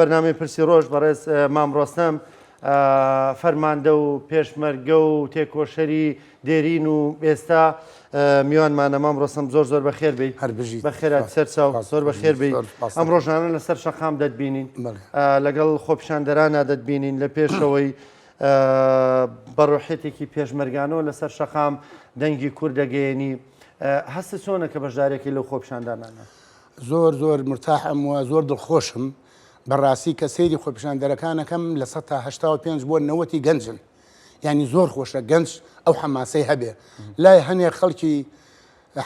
بەرنامەی پرسی ڕۆژ بەڕێز مام ڕۆستەم فەرماندە و پێشمەرگە و تێکۆشەری دێرین و ئێستا میوانمانە مام ڕۆستەم زۆر بەخێر بێت بەخێرات سەرچاو زۆر بەخێر بێت ئەم ڕۆژانە لەسەر شەقام دەتبینین لەگەڵ خۆپیشاندەرانە دەتبینین لە پێشەوەی بەڕۆحێتێکی پێشمەرگانەوە لەسەر شەقام دەنگی کوورد دەگەیەنی هەستە چۆنە کە بەشدارێکی لەو خۆپیشاندانانە زۆر مرتاحم و زۆر دڵخۆشم بەڕاستی کە سەیری خۆپیشاندەرەکانەکەم لە 85 بۆ 90 گەنجن ینی زۆر خۆشە گەنج ئەو حەماسەی هەبێ لای هەنێک خەڵکی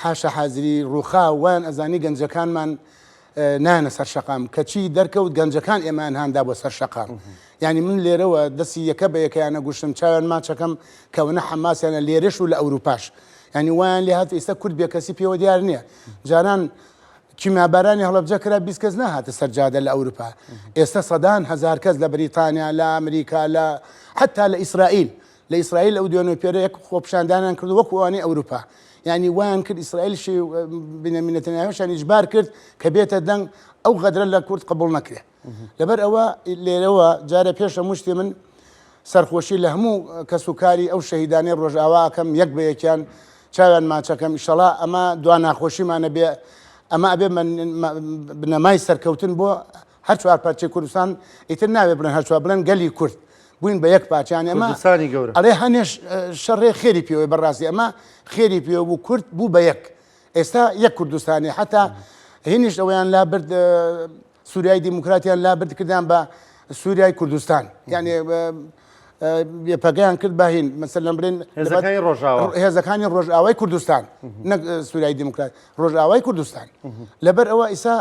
حاشە حازری ڕووخا وان ئەزانی گەنجەکانمان نانە سەر شەقام کەچی دەرکەوت گەنجەکان ئێمان هاندا بۆ سەر شەقام ینی من لێرەوە دەستی یەکە بە یەکەیانە گوشتم چاوێن ماچەکەم کەونە حەماسیانە لێرەش و لە ئەوروپاش ینی وایان لێ هات ئێستا کورد بێ کەسی پێوە دیار نییە جاران کیمابارانی هەڵەبجە کرا 20 کەس نهاتە سەرجادە لە ئەوروپا ئێستا سەدان هزار کەس لە بریتانیا لە ئەمریکا لە حتا لە ئیسرائیل لە ئیسرائیل ئەو دوێنەوە پێرە یەک خۆپیشاندانیان کرد وەکو ئەوانەی ئەوروپا ینی وایان کرد ئیسرائیلشی بنیامین نەتەنیاهویان ئیجبار کرد کە بێتە دەنگ ئەو غەدرە لە کورد قبوڵ نەکرێ لەبەر ئەوە لێرەوە جارە پێشە مشتی من سەرخۆشی لە هەموو کەس و کاری ئەو شەهیدانەی ڕۆژئاواکەم یەک بە یەکیان چاویان ماچەکەم ئیشەڵا ئەمە دوا ناخۆشیمانە بێ ئەمە ئەبێ بنەمای سەرکەوتن بۆ هەر چوار پارچەی کوردستان ئیتر ناوێ بڵێن هەر چوار بڵێن گەلی کورد بووین بە یەک پارچیان ئەمە ئەڵێ هەنێش شەڕێ خێری پێوەی بەڕاستی ئەمە خێری پێوە بوو کورد بوو بە یەک ئێستا یەک کوردستانی حتا هینیش ئەویان لابرد سووریای دیموکراتیان لابرد کردیان بە سووریای کوردستان یعنی پەگەیان کرد باهین مەسەلەن بڵێن هێزەکانی ڕۆژئاوای کوردستان نەک سووریای دیموکرات ڕۆژئاوای کوردستان لەبەر ئەوە ئیسا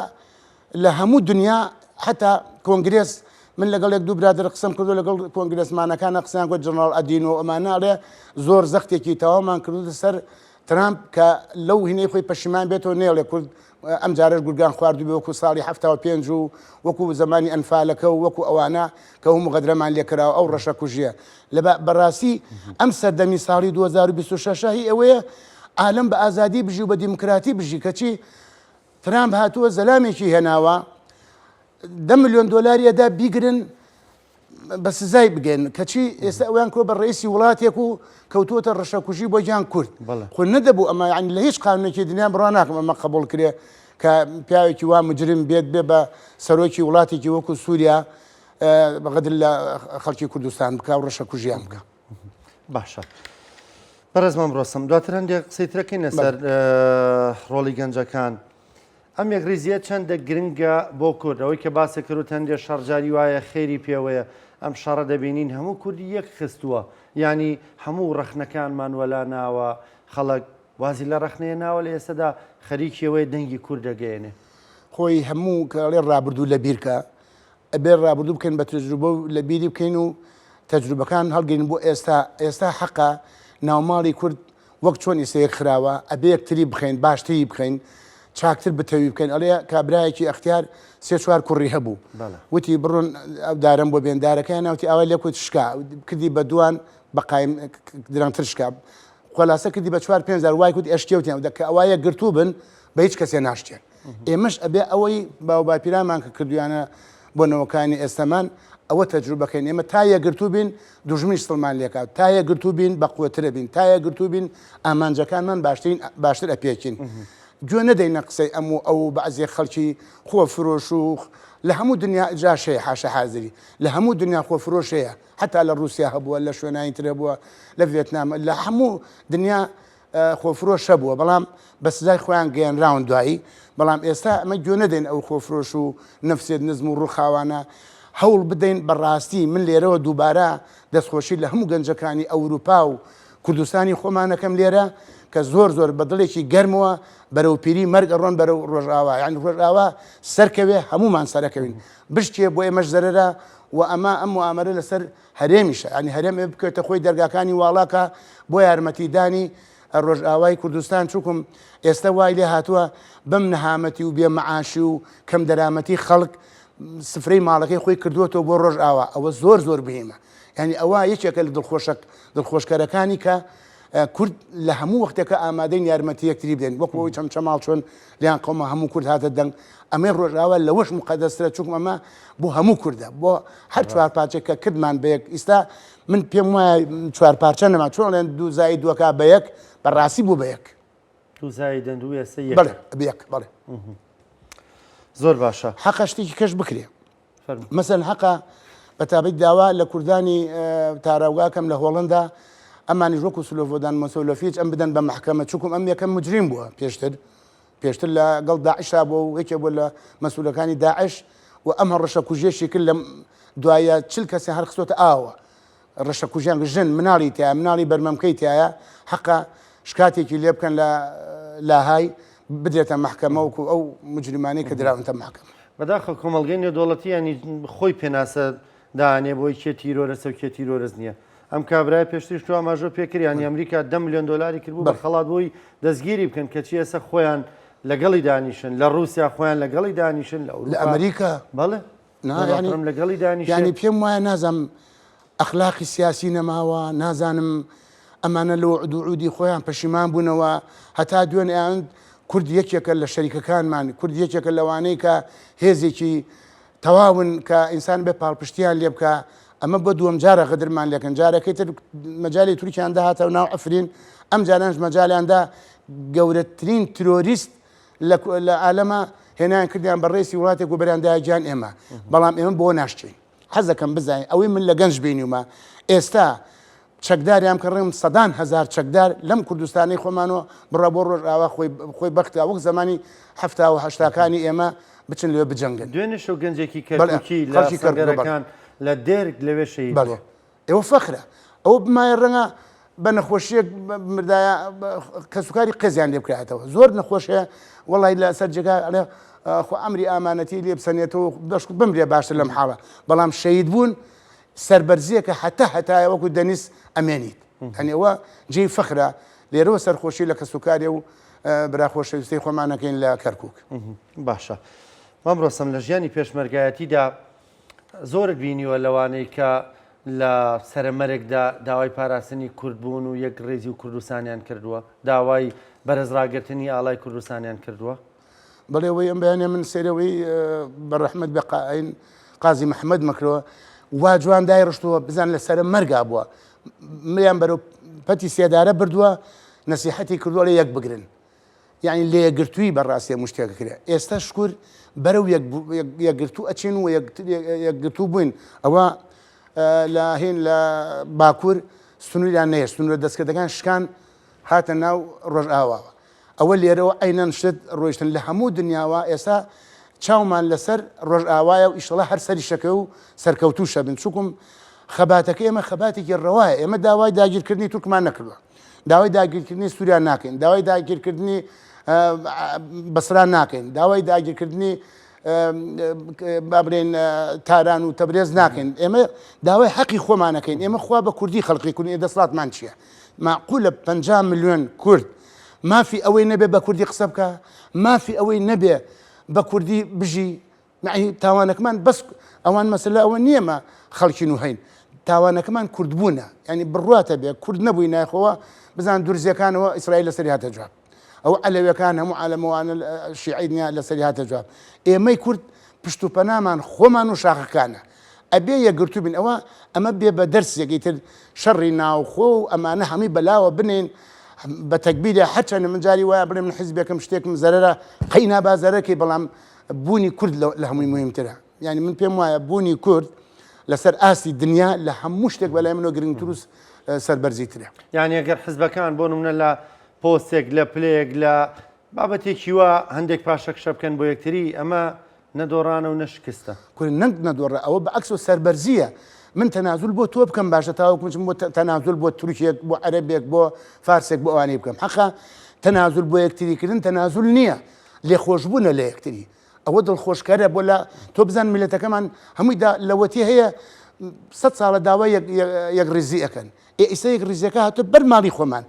لە هەموو دنیا حتا کۆنگرێس من لەگەڵ یەک دوو برادر قسەم کردو لەگەڵ کۆنگرێسمانەکانە قسەیان گوت جەنەڕاڵ ئەدین و ئەمانە ئەڵێ زۆر زەختێکی تەواومان کردوتە سەر ترامپ کە لەو هینەی خۆی پەشیمان بێتەوە نێڵێ کورد ئەم جارش گورگان خواردو بێ وەکو ساڵی 75 و وەکو زمانی ئەنفالەکە و وەکو ئەوانە کە هەموو غەدرەمان لێکراوە ئەو ڕەشە کوژیە بەڕاستی ئەم سەردەمی ساڵی 2026 هی ئەوەیە عالم بە ئازادی بژی و بە دیموکراتی بژی کەچی ترامپ هاتووە زەلامێکی هێناوە 10 ملیۆن دۆلاریەدا بیگرن بە سزای بگەن کەچی ئێستا ئەویان کۆ بە ڕئیسی وڵاتێک و کەوتووەتە ڕەشەکوژی بۆ گیان کورد خۆ نەدەبوو ئەمە ینی لە هیچ قانونێکی دنیا بڕوا ناکەم ئەمە قبول کرێ کە پیاوێکی وا مجرم بێت بێ بە سەرۆکی وڵاتێکی وەکو سووریا بەغەدر لە خەڵکی کوردستان بکە و ڕەشەکوژیان بکە باشە بەڕێز مام ڕۆستەم دواتر هەندێک قسەی ترەکەین لەسەر ڕۆڵی گەنجەکان ئەم یەکریزیە چەندە گرنگە بۆ کورد ئەوەی کە باسی کرد هەندێک شەڕجاری وایە خێری پێوەیە ئەم شەڕە دەبینین هەموو کوردی یەک خستووە ینی هەموو ڕەخنەکانمان وەلا ناوە خەڵک وازی لە ڕەخنەیە ناوە لە ئێستادا خەریکیەوەی دەنگی کورد دەگەیەنێ خۆی هەموو کەڵێ ڕابردوو لە بیرکە ئەبێ ڕابردوو بکەین بە تەجروبە و لە بیری بکەین و تەجروبەکان هەڵگەین بۆ ئێستا حەقا ناوماڵی کورد وەک چۆن ئێستا خراوە ئەبێ یەکتری بخەین باشتری بخەین چاکتر بتەوی بکەین ئەڵێ کابراایەکی ئەختیار 3-4 کوڕی هەبوو وتی بڕۆن ئەو دارم بۆ بێندارەکەیان ناوتی ئەوە لێ کوت شکا کردی بە دوان بەقایم درەنگتر شکا خۆلاسە کردی بە 4-5 وای کوت ئەشتێوتیان دەکە ئەوایە گرتوو بن بە هیچ کەسێ ناشتێن ئێمەش ئەبێ ئەوەی باوباپیرامان کە کردویانە بۆ نەوەکانی ئێستەمان ئەوە تەجروبەکەین ئێمە تا یەگرتوو بین دوژمنی سڵمان لێکات تا یەگرتوو بین بە قووەترە بین تا یەگرتوو بین ئامانجەکانمان باشتر ئەپێکین گوێ نەدەینە قسەی ئەو بەعزیە خەڵکی خۆفرۆش و لە هەموو دنیا جاشەیە حاشە حازری لە هەموو دنیا خۆفرۆشەیە حتا لە رووسیا هەبووە لە شوێنایتر هەبووە لە ڤێتنام لە هەموو دنیا خۆفرۆش هەبووە بەڵام بە سزای خۆیان گەیەنراون دوایی بەڵام ئێستا ئەمە گوێ نەدەین ئەو خۆفرۆش و نەفسێت نزم و ڕووخاوانە هەوڵ بدەین بەڕاستی من لێرەوە دووبارە دەستخۆشی لە هەموو گەنجەکانی ئەوروپا و کوردستانی خۆمانەکەم لێرە کە زۆر بە دڵێکی گەرمەوە بەرەو پیری مەرگ ڕۆن بەرەو ڕۆژئاوا یعنی ڕۆژئاوا سەرکەوێ هەمومان سەرەکەوین بشتێ بۆ ئێمەش زەرەرە و ئەمە ئەم موامەرە لەسەر هەرێمیشە ینی هەرێم بکەوێتە خۆی دەرگاکانی واڵاکە بۆ یارمەتیدانی ڕۆژئاوای کوردستان چووکم ئێستا وای لێ هاتووە بەم نەهامەتی و بێمەعاشی و کەم دەرامەتی خەڵک سفرەی ماڵەکەی خۆی کردووەتەوە بۆ ڕۆژئاوا ئەوە زۆر بهێمە ینی ئەوە یەکێکە لە دڵخۆشکەرەکانی کە کورد لە هەموو وەختێکە ئامادەین یارمەتی یەکتری بدەین وەکەوەی چەمچەماڵ چۆن لیان قەومە هەموو کورد هاتە دەنگ ئەمەی ڕۆژاوا لەوەش مقەدەسرە چووکم ئەمە بۆ هەموو کووردە بۆ هەر چوار پارچێک کە کردمان بە یەک ئیستا من پێم وایە چوار پارچە نەما چۆن لێن دوو زایی دووەکە بە یەک بەڕاستی بوو بە یەک دوو زایی دەن دوو ئێستا یەک بەڵێ بە یەک بەڵێ زۆر باشە حەقە شتێکی کەش بکرێ فەرموو. مەسەن حەقە بەتابەت داوا لە کوردانی تاراوگاکەم لە هۆڵندا ئەمانی ژۆک و سلۆڤۆدان مەسۆلۆفیچ ئەم بدەن بە محکەمە چووکم ئەم یەکەم مجریم بووە پێشتر لە گەڵ داعشا بۆ و یەکێ بۆ لە مەسئولەکانی داعش و ئەم ڕەشە کوژێشی کرد لە دوایە چل کەسی هەر خستۆتە ئاوە ڕەشە کوژیان ژن مناڵی تایە مناڵی بەرمەمکەی تایە حەقا شکاتێکی لێ بکەن لە لاهای بدرێتە محکەمە وکو ئەو مجرمانەی کە دراونتە محکەمە بەداخە کۆمەڵگەی نێودوڵەتی ینی خۆی پێناسە دانێ بۆی کێ تیرۆرەسە و کێ تیرۆرەز نییە ئەم کابرای پێشتری شتووە ئاماژۆ پێکریانی ئەمریکا 10 میلیۆن دلاری کردبوو بە خەڵات بۆی دەستگیری بکەن کە چی ئێستا خۆیان لەگەڵی دانیشن لە رووسیا خۆیان لەگەڵی دانیشن لە ئەمریکا بەڵێ لەگەڵی دانیشن ینی پێم وایە نازانم ئەخلاقی سیاسی نەماوە نازانم ئەمانە لەوە عودوعودی خۆیان پەشیمان بوونەوە هەتا دوێنیان کورد یەکێکە لە شەریکەکانمان کورد یەکێکە لەوانەیە کە هێزێکی تەواون کە ئینسان بێ پاڵپشتیان لێ بکە ئەمە بۆ دووەم جارە غەدرمان لێکەن جارەکەی تر مەجای تورکیاندا هاتەوە ناو ئەفرین ئەم جارانش مەجالیاندا گەورەترین ترۆریست لە عالەمە هێنایان کردیان بە ڕێسی وڵاتێک و بەریاندای گیان ئێمە بەڵام ئێمە بۆ ناشتین حەزەکەم بزانین ئەوەی من لە گەنج بینیومە ئێستا چەکداریان کە ڕێم سەدان هەزار چەکدار لەم کوردستانی خۆمانەوە بڕە بۆ ڕۆژئاوا خۆی بەختە وەک زمانی هەفتا و هەشتاکانی ئێمە بچن لێ بجەنگن دوێنێ شەو گەنجێکی کەرکووکی لە سەنگەرەکان لە دێرگ لەوێ شەهید بووە ئێوە فەخرە ئەوە بمایە ڕەنگە بە نەخۆشیەک مردایە کەسوکاری قێزیان لێ بکرێتەوە زۆر نەخۆشەیە وەڵی لە سەر جێگا ئەڵێ خۆ ئەمری ئامانەتی لێ بسەنێتەوە دەشت بمرێ باشتر لەم حاڵە بەڵام شەهید بوون سەربەرزیەکە هەتایە وەکو دەنیس ئەمێنیت هەنێەوە جێی فەخرە لێرەوە سەرخۆشی لە کەسوکارێ و براخۆشەویستی خۆمانەکەین لە کەرکووک باشە مامڕۆسم لە ژیانی پێشمەرگایەتیدا زۆرت بینیوە لەوانەیە کە لە سەرمەرێکدا داوای پاراستنی کوردبوون و یەک ڕێزی و کوردستانیان کردووە داوای بەرزڕاگررتنی ئاڵای کوردستانیان کردووە بەڵێەوەی ئەم بەیانێ من سێرەوەی بەڕەحمەد بە قازی محەممەد مەکرەوە وا جوان دای ڕشتووە بزان لە سرە مەرگا بووە مریان بەرەو پەتی سێدارە بردووە نەسیحەتی کردووە لە یەک بگرن یعنی لێگرتووی بەڕاستی مشتێکە کرێ ئێستا شکور بەرەو یەکگرتو ئەچین و یەکگرتو بووین ئەوە لە هین لە باکوور سنووریان نەیە سنوورە دەستکردەکان شکان هاتە ناو ڕۆژئاواوە ئەوە لێرەوە ئەینەن شت ڕۆیشتن لە هەموو دنیاوە ئێستا چاومان لەسەر ڕۆژئاوایە و ئیشەڵا هەر سەری شەکە و سەرکەوتوو شەبن چووکم خەباتەکە ئێمە خەباتێکی ڕەوایە ئێمە داوای داگیرکردنی تورکمان نەکردووە داوای داگیرکردنی سووریا ناکەین داوای داگیرکردنی بەسران ناکەین داوای داگیرکردنی بابرێن تاران و تەبرێز ناکەین ئێمە داوای حەقی خۆمانەکەین ئێمە خوا بە کوردی خەڵقی کوردی دەسڵاتمان چییە معقولە 50 میلیۆن کورد مافی ئەوەی نەبێ بە کوردی قسە بکە مافی ئەوەی نەبێ بە کوردی بژی تاوانەکەمان بەس ئەوان مەسەلە ئەوە نییەمە خەڵکی و هەین تاوانەکەمان کوردبوونە ینی بڕاتە بێ کورد نەبووی نایخەوە بزان دورزیەکانەوە ئیسرائیل لەسەری هاتە جواب ئەو عەلەویەکان هەموو عالەمەوانە شیعیدنیا لەسەری هاتە جواب ئێمەی کورد پشت و پەنامان خۆمان و شاخەکانە ئەبێ یەکگرتوو بین ئەمە بێ بە دەرسێکی تر شەڕی ناوخۆ و ئەمانە هەمی بەلاوە بنین بە تەکبیرە هەرچەندە من جاری وایە بڵێ من حیزبێکم شتێکم زەرەرە قەینا بازەرەکەی بەڵام بوونی کورد لە هەمووی مهمترە یعنی من پێم وایە بوونی کورد لەسەر ئاسی دنیا لە هەموو شتێک بەلای منەوە گرنگتر و سەربەرزیترە یعنی ئەگەر حیزبەکان بۆ نمونە لە پۆستێک لە پلێک لە بابەتێکی وە هەندێک پاشەکشە بکەن بۆ یەکتری ئەمە نەدۆڕانە و نەشکستە کورد نەدۆڕە ئەوە بە عەکس و سەربەرزیە من تەنازول بۆ تۆ بکەم باشە تاوەکو بۆ تەنازول بۆ تورکێک بۆ عەرەبێک بۆ فارسێک بۆ ئەوانەی بکەم حەقا تەنازول بۆ یەکتریکردن تەنازول نییە لێخۆشبوونە لە یەکتری ئەوە دڵخۆشکارە بۆ لە تۆ بزان میلەتەکەمان هەمووی لەوەتی هەیە 100 ساڵە داوای یەک ڕێزی ئەەکەن ئێستا یەک ڕێزیەکە هاتو بەرماڵی خۆمان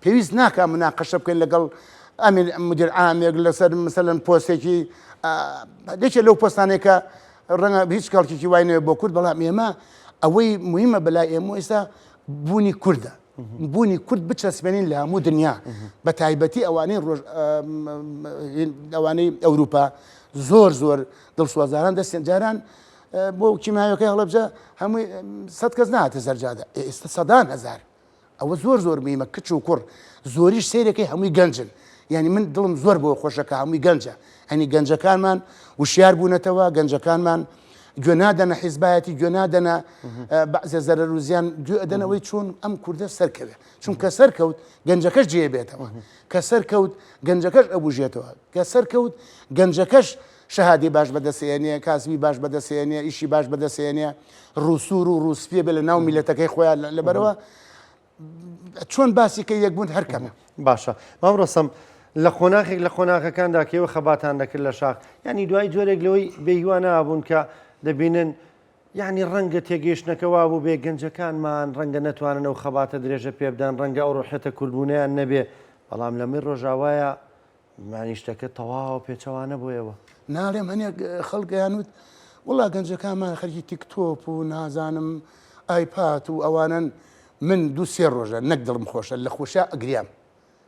پێویست ناکە مناقەشە بکەین لەگەڵ ئەمیر مدیر عامێک لەسەر مەسەلەن پۆستێکی لێکێ لەو پۆستانێکە ڕەنگە هیچ کاڵکێکی وای نەوێ بۆ کورد بەڵام ئێمە ئەوەی مهمە بەلای ئێمە ئێستا بوونی کووردە بوونی کورد بچەسبێنین لە هەموو دنیا بە تایبەتی ئەوانەی ئەوانەی ئەوروپا زۆر دڵسوازاران دەستێن جاران بۆ کیمایەکەی هەڵەبجە هەمووی 100 کەس نهاتە زەرجادە ئێستا 100,000 ئەوە زۆر میمە کچ و کوڕ زۆریش سیرەکەی هەمووی گەنجن یعنی من دڵم زۆر بۆ خۆشەکە هەمووی گەنجە هەنی گەنجەکانمان وشیار بوونەتەوە گەنجەکانمان گوێ نادەنە حیزبایەتی گوێ نادەنە بەعزێ زەرەر و زیان گوێ ئەدەنەوەی چۆن ئەم کوردە سەرکەوێت چونکە سەرکەوت گەنجەکەش جێ بێتەوە کە سەرکەوت گەنجەکەش ئەبوژێتەوە کە سەرکەوت گەنجەکەش شەهادی باش بەدەسێنێ کاسبی باش بەدەسێنێ ئیشی باش بەدەسێنێ ڕووسور و ڕووسپێ بێ لە ناو میلەتەکەی خۆیان لەبەرەوە چۆن باسی کە یەکبوون هەرکەمە باشە مام ڕۆستەم لە خۆناغێک لە خۆناغەکاندا کێوە خەباتان دەکرد لە شاخ ینی دوای جۆرێک لەوەی بێیوان نابوون کە دەبینن یعنی ڕەنگە تێگەیشتنەکەوا بوو بێ گەنجەکانمان ڕەنگە نەتوانن ئەو خەباتە درێژە پێ بدەن ڕەنگە ئەو ڕۆحێتە کوردبوونیان نەبێ بەڵام لەمەی ڕۆژاوایە مانیشتەکە تەواو پێچەوانە بۆیەوە ناڵێم هەنێک خەڵگەیانوت وڵا گەنجەکانمان خەرکی تیکتۆپ و نازانم ئایپات و ئەوانن من 2-3 ڕۆژە نەک دڵم خۆشە لە خۆشە ئەگریام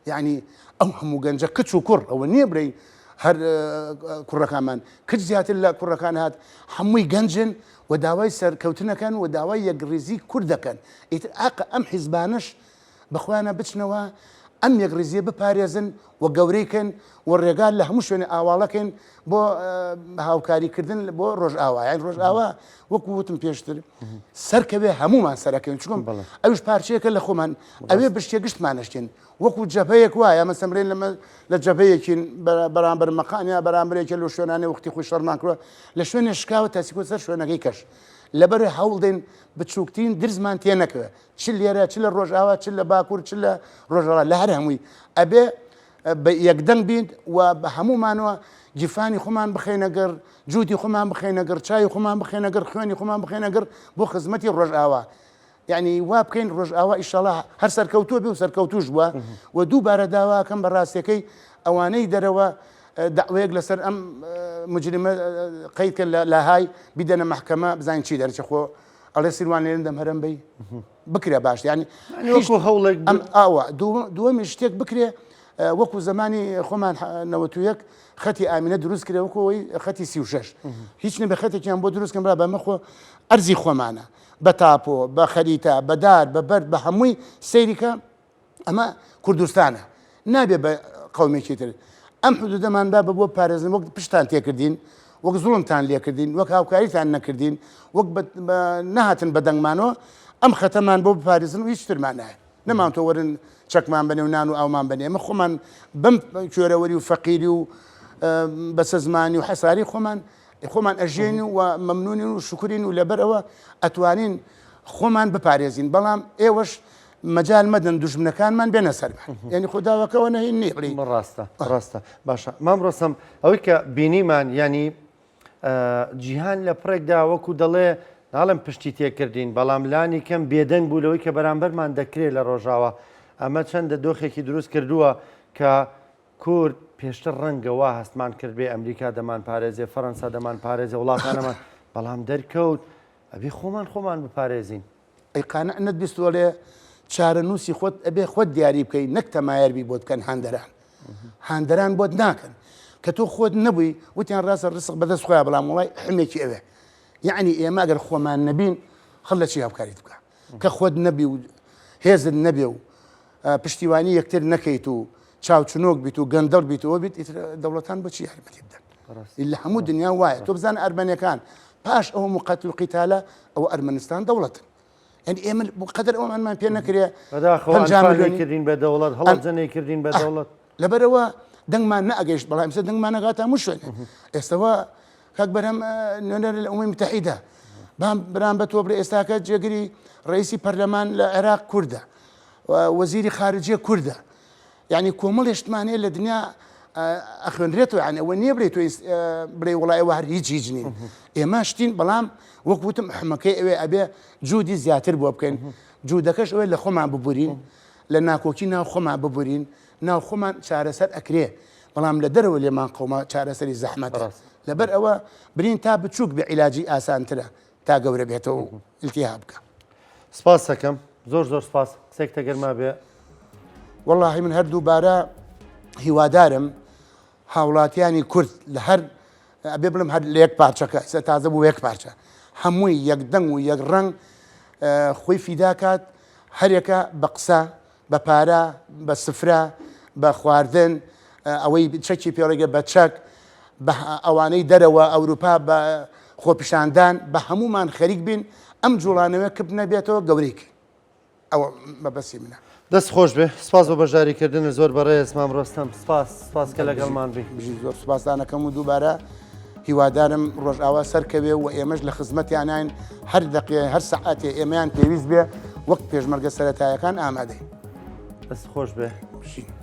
یعنی ئەو هەموو گەنجە کچ و کوڕ ئەوە نییە برەی هەر کوڕەکانمان کچ زیاتر لە کوڕەکان هات هەمووی گەنجن و داوای سەرکەوتنەکەن و داوای یەکڕێزی کورد دەکەن ئیتر ئاقا ئەم حیزبانش بەخوانە بچنەوە ئەم یەکڕێزیە بپارێزن و گەورەیکەن و ڕێگال لە هەموو شوێنە ئاواڵەکەن بۆ هاوکاریکردن بۆ ڕۆژئاوا یان ڕۆژئاوا وەکو وتم پێشتر سەرکەوێ هەمومان سەرەکەین چکۆم ئەوش پارچەیەکە لە خۆمان ئەوێ بشتێ گشتمانەشتین وەکو جەبهەیەک وایە مەسەمرێن لە جەبهەیەکین بەرامبەر مەقانیا بەرامبرێکە لە شوێنانێ وەختی خۆی شەڕمان کردوە لە شوێنێ شکاوە تاسیکۆ سەر شوێنەکەی کەش لەبەر هەوڵدێن بچووکتین درزمان تێ نەکەوێت چ لێرە چ لە ڕۆژئاوا چ لە باکوور چ لە ڕۆژەڵا لە هەر هەمووی ئەبێ بە یەکدەنگ بین و بە هەمومانەوە گیفانی خۆمان بخێنەگەر جووتی خۆمان بخێنەگەر چای خۆمان بخێنەگەر خوێنی خۆمان بخێنەگەر بۆ خزمەتی ڕۆژئاوا یعنی وا بکەین ڕۆژئاوا ئیشەڵا هەر سەرکەوتووە بێ و سەرکەوتوش بووە و دووبارە داواکەم بە ڕاستیەکەی ئەوانەی دەرەوە داوەیەک لەسەر ئەم مجرمە قەیدکە لە های بیدەنە محکەمە بزانین چی دەرچە خۆ ئەڵێ سیروان لێرن دەم هەرم بی بکرێ باش ینی هەوڵێک ئەم ئاوە دووەمی شتێک بکرێ وەکو زمانی خۆمان 91 خەتی ئامینە دروست کرێ وەکەوەی خەتی 36 هیچ نە بە خەتێکیان بۆ دروستکەم برا بەمە خۆ ئەرزی خۆمانە بە تاپۆ بە خەریتە بەدار بە بەرد بە هەمووی سەیریکە ئەمە کوردستانە نابێ بە قەومێکی تر ئەم حدودەمان با بۆ پارێزن وەک پشتان تێکردین وەک زوڵمتان لێکردین وەک هاوکاریتان نەکردین وەک نەهاتن بە دەنگمانەوە ئەم خەتەمان بۆ بپارێزن و هیچ ترمان نایە نەمانتۆ وەرن چەکمان بنێ و نان و ئاومان بنێ ئەمە خۆمان بەم کوێرەوەری و فەقیری و بەسە زمانی و حەساری خۆمان ئەژێن و مەمنونین و شکرین و لەبەرەوە ئەتوانین خۆمان بپارێزین بەڵام ئێوەش مەجال مەدەن دوژمنەکانمان بێنە سەرمان یعنی خودداوەکەەوە نەهین نیڕی ڕاستە باشە مام ڕۆستەم ئەوەی کە بینیمان ینی جیهان لە پڕێکدا وەکو دەڵێ ناڵم پشتی تێکردین بەڵام لانی کەم بێدەنگ بوو لەوەی کە بەرامبەرمان دەکرێت لە ڕۆژاوە ئەمە چەندە دۆخێکی دروست کردووە کە کورد پێشتر ڕەنگەوە هەستمان کرد بێ ئەمریکا دەمان پارێزێ فەڕەنسا دەمان پارێزێ وڵاتانەمان بەڵام دەرکەوت ئەبێ خۆمان بپارێزین ئەیقانە نەت بیستۆڵێ چارە نووسی خۆت ئەبێ خۆت دیاری بکەی نەک تەمایەربی بۆ بکەن هاندەران بۆت ناکەن کە تۆ خۆت نەبووی وتیان ڕاستە ڕسق بەدەست خۆیان بەڵام وڵای حمێکی ئەوێ یعنی ئێمە ئەگەر خۆمان نەبین خەڵ لە چی هاوکاریت بکە کە خۆت نەبی و هێزت نەبێ و پشتیوانی یەکتر نەکەیت و چاوچنۆک بیت و گەندەڵ بیتەوە بیت دەوڵەتان بۆچی یارمەتی بدەن لە هەموو دنیا وایە تۆ بزانە ئەرمەنیەکان پاش ئەوە موقەتل قیتالە ئەوە ئەرمەنستان دەوڵەتن يعني ئێمە بقدر ئەومانمان پێ نەکرێ کردین بە دەوڵەت هەڵەبجەنەی کردین بە دەوڵەت لەبەرەوە دەنگمان نەئەگەیشت بەڵام ئێستا دەنگمان نەگاتە هەموو شوێنێ ئێستاوە کاک بەرهەم نوێنەر لە ئومەی متحیدە بەرام بە تۆ بڵێ ئێستاکە جێگری ڕئیسی پەرلەمان لە عێراق کوردە وەزیری خارجیە کوردە یعنی کۆمەڵێشتمانەیە لە دنیا ئەخوێنرێتەوە یعنی ئەوە نییە بڵێ تۆ بڵێ وڵایەوە هەر هیچ نین ئێمە شتین بەڵام وەک وتم حمەکەی ئەوێ ئەبێ جوودی زیاتر بۆ بکەین جوودەکەش ئەوێ لە خۆمان ببورین لە ناکۆکی ناو خۆمان ببورین ناو خۆمان چارەسەر ئەکرێ بەڵام لە دەرەوە لێمان قەوما چارەسەری زەحمەتە لەبەر ئەوە برین تا بچووک بە عیلاجی ئاسانترە تا گەورە بێتەوە ئیلتیها بکە سپاس دەکەم زۆر سپاس قسێکتە گەرما بێ. والله من هەردووبارە هیوادارم هاوڵاتیانی کورد لە هەر ئەبێ بڵم هەر لە یەک پارچەکە ئێستا تازە بوو یەک پارچە هەمووی یەکدەنگ و یەک ڕەنگ خۆی فیداکات هەرێکە بە قسە بە پارە بە سفرە بە خواردن ئەوەی چەکی پێڕێگە بە چەک بە ئەوانەی دەرەوە ئەوروپا بە خۆپیشاندان بە هەمومان خەریک بین ئەم جوڵانەوە کب نەبێتەوە گەورەیک ئەوە مەبەسی منە. دەست خۆش بێ سپاس بۆ بەشداریکردن زۆر بەڕێز مام ڕۆستەم سپاس کە لەگەڵمان بی. زۆر سوپاسدانەکەم و دووبارە هیوادارم ڕۆژئاوا سەرکەوێ و ئێمەش لە خزمەتیانین هەر دقیقە هەر سەعاتێ ئێمەیان پێویست بێ وەک پێشمەرگە سەرەتایەکان ئامادەین. دەست خۆش بێ.